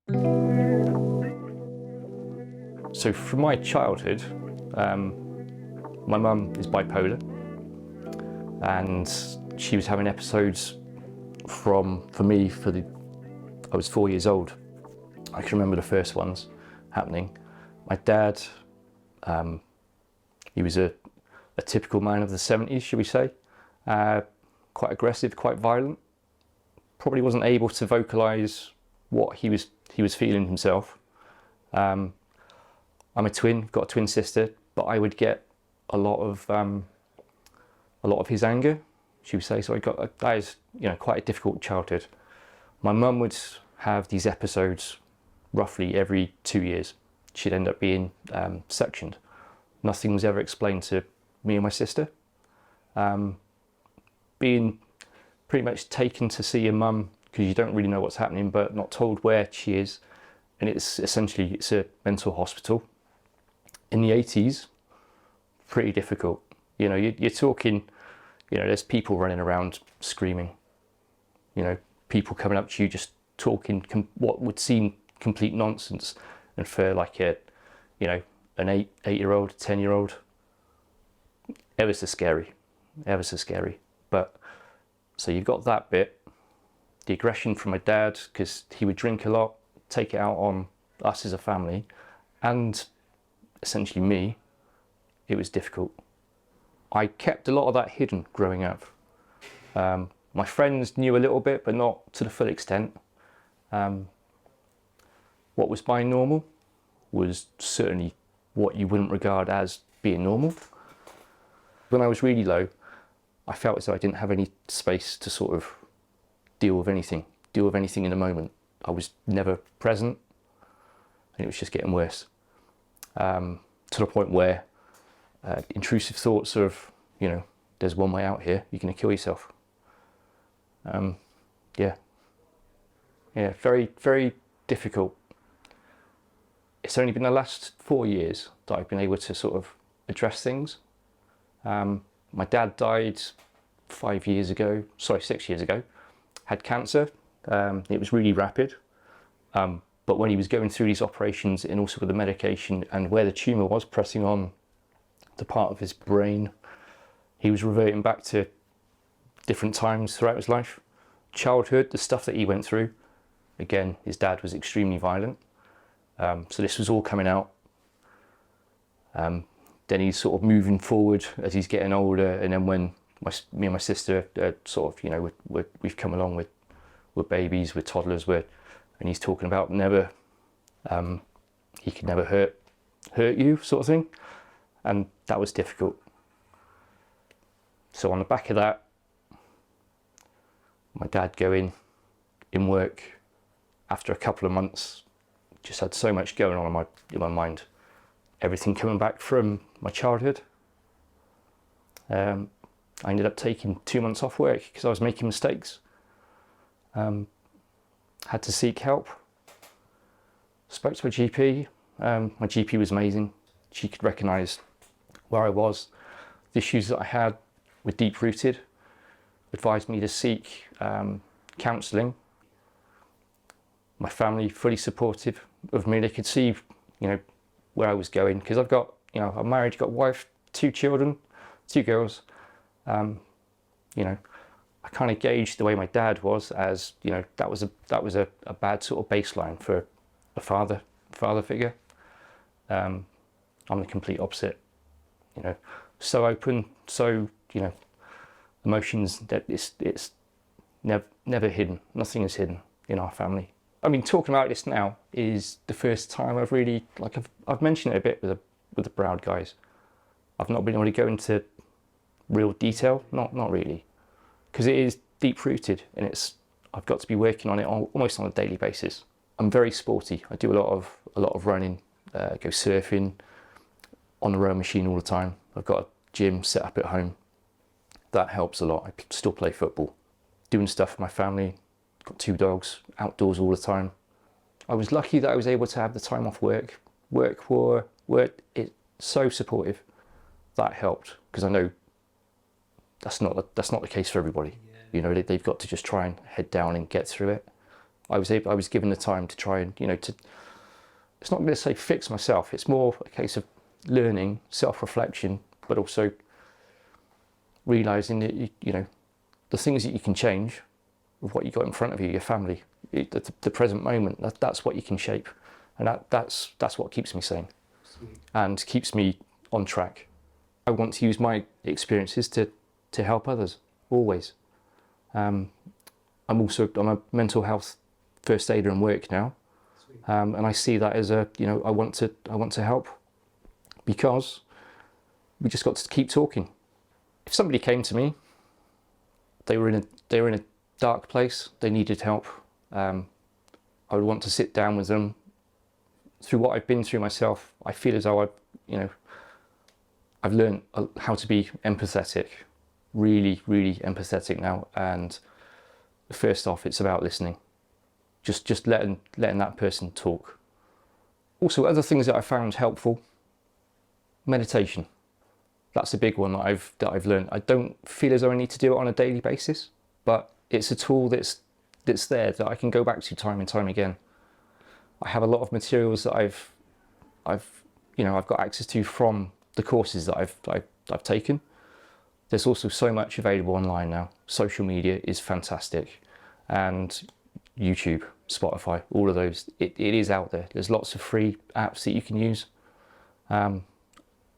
So from my childhood, my mum is bipolar, and she was having episodes I was 4 years old. I can remember the first ones happening. My dad, he was a typical man of the 70s, should we say, quite aggressive, quite violent. Probably wasn't able to vocalise what he was feeling himself. I'm a twin, got a twin sister, but I would get a lot of his anger, should we say. So that is, quite a difficult childhood. My mum would have these episodes roughly every 2 years. She'd end up being sectioned. Nothing was ever explained to me and my sister. Being pretty much taken to see your mum because you don't really know what's happening, but not told where she is, and it's a mental hospital. In the 80s, pretty difficult. You're talking, there's people running around screaming, people coming up to you just talking what would seem complete nonsense, and for like an 8-year-old, 10-year-old, ever so scary. But so you've got that bit, the aggression from my dad, because he would drink a lot, take it out on us as a family, and essentially me. It was difficult. I kept a lot of that hidden growing up. My friends knew a little bit, but not to the full extent. What was my normal was certainly what you wouldn't regard as being normal. When I was really low, I felt as though I didn't have any space to sort of deal with anything in the moment. I was never present, and it was just getting worse. To the point where intrusive thoughts of, there's one way out here, you're going to kill yourself. Very, very difficult. It's only been the last 4 years that I've been able to sort of address things. My dad died 6 years ago, had cancer. It was really rapid. But when he was going through these operations and also with the medication and where the tumour was pressing on the part of his brain, he was reverting back to different times throughout his life. Childhood, the stuff that he went through, again, his dad was extremely violent. So this was all coming out. Then he's sort of moving forward as he's getting older, and then when me and my sister we've come along with babies, with toddlers, and he's talking about he could never hurt you, sort of thing, and that was difficult. So on the back of that, my dad going in work after a couple of months, just had so much going on in my mind, everything coming back from my childhood. I ended up taking 2 months off work because I was making mistakes. Had to seek help. Spoke to a GP. My GP was amazing. She could recognise where I was. The issues that I had were deep-rooted. Advised me to seek counselling. My family fully supportive of me. They could see, where I was going, because I've got, I'm married, got a wife, 2 children, 2 girls. I kind of gauged the way my dad was as, that was a bad sort of baseline for a father figure. I'm the complete opposite, so open, so, emotions that it's never hidden. Nothing is hidden in our family. I mean, talking about this now is the first time I've really, I've mentioned it a bit with the Browd guys. I've not been able to go into real detail, not really, because it is deep rooted, and I've got to be working on it almost on a daily basis. I'm very sporty. I do a lot of running, go surfing, on the rowing machine all the time. I've got a gym set up at home. That helps a lot. I still play football, doing stuff for my family. Got 2 dogs, outdoors all the time. I was lucky that I was able to have the time off work. It's so supportive. That helped, because I know that's not the case for everybody. Yeah. They've got to just try and head down and get through it. I was given the time to try and, it's not going to say fix myself. It's more a case of learning, self-reflection, but also realizing that, the things that you can change with what you got in front of you, your family, the present moment, that's what you can shape. And that's what keeps me sane and keeps me on track. I want to use my experiences to help others, always. I'm a mental health first aider in work now. And I see that as I want to help, because we just got to keep talking. If somebody came to me, they were in a dark place, they needed help, I would want to sit down with them. Through what I've been through myself, I feel as though I've learned how to be empathetic, really, really empathetic now. And first off, it's about listening, just letting that person talk. Also, other things that I found helpful: meditation. That's a big one that I've learned. I don't feel as though I need to do it on a daily basis, but it's a tool that's there that I can go back to time and time again. I have a lot of materials that I've got access to from the courses that I've taken. There's also so much available online now. Social media is fantastic, and YouTube, Spotify, all of those, it is out there. There's lots of free apps that you can use,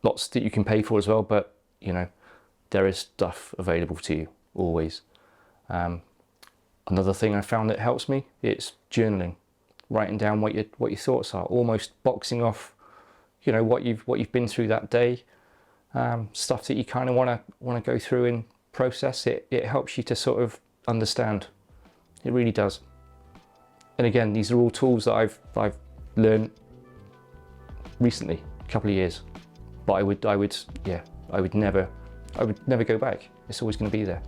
lots that you can pay for as well, but there is stuff available to you always. Another thing I found that helps me, it's journaling, writing down what your thoughts are, almost boxing off, what you've been through that day, stuff that you kind of want to go through and process. It helps you to sort of understand. It really does. And again, these are all tools that I've learned recently, a couple of years. But I would never go back. It's always going to be there.